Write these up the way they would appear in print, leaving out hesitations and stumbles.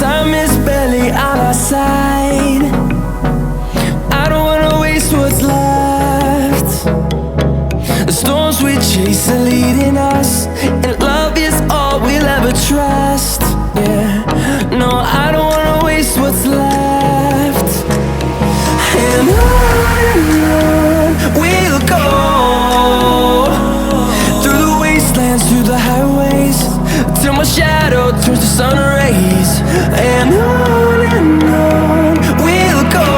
Time is barely on our side. I don't wanna waste what's left. The storms we chase are leading us, and love is all we'll ever trust. Yeah, no, I don't wanna waste what's left. And on we'll go, through the wastelands, through the highways, till my shadow turns to sun rays. And on we'll go,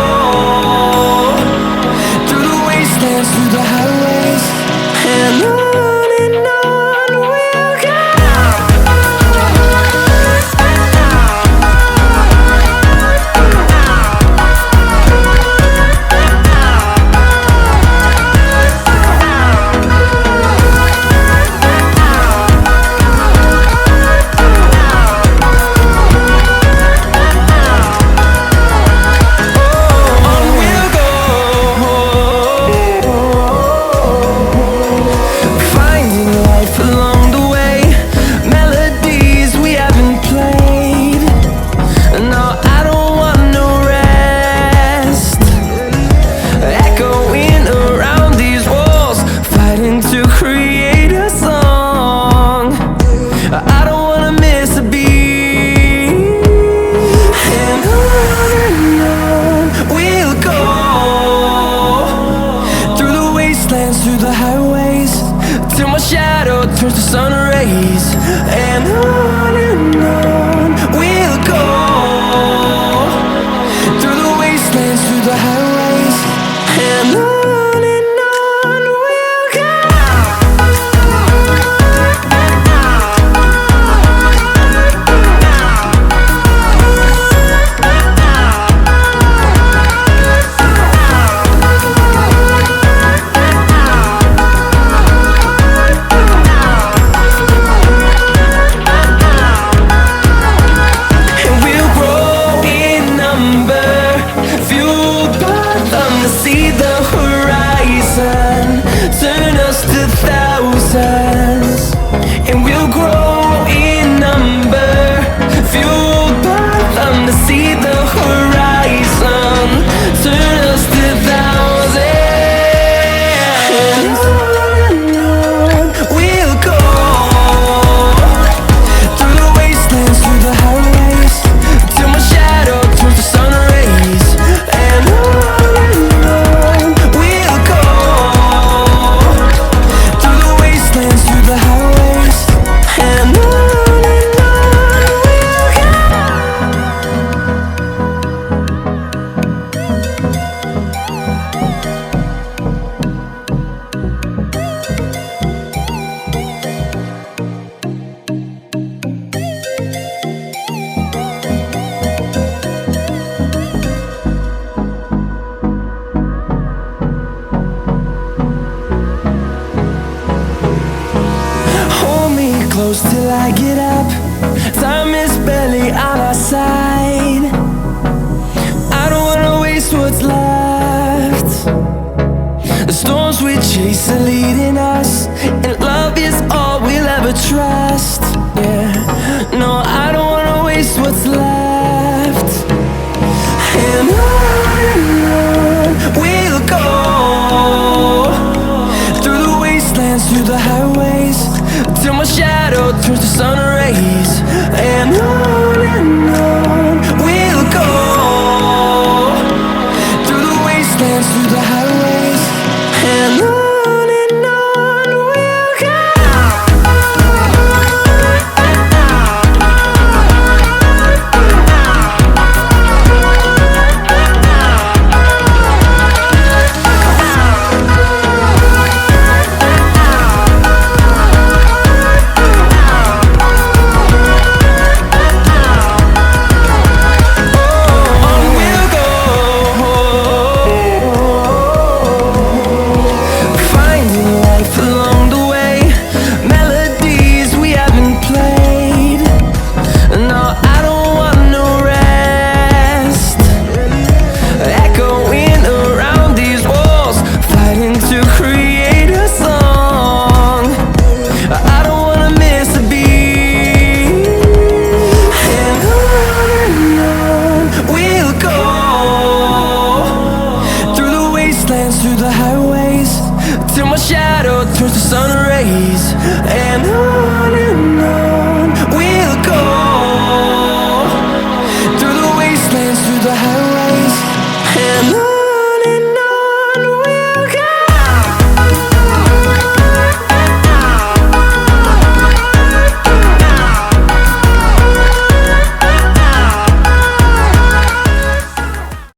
through the wastelands, through the highways, and on we'll go. Through the highways, till my shadow turns to sun rays. And on we'll go, through the wastelands, through the highways, and on we'll go. See the horizon turn us to thousands, and we'll grow in number, fueled by them to see the horizon turn us to thousands. And on we'll go, through the wastelands, through the highways, till my shadow turns to sun rays. And close till I get up. Time is barely on our side. I don't wanna waste what's left. The storms we chase are leading us, and love is all we'll ever trust. Yeah, no, I don't wanna waste what's left. And on we'll go, through the wastelands, through the highways, till my shadow turns to sun rays. days and on and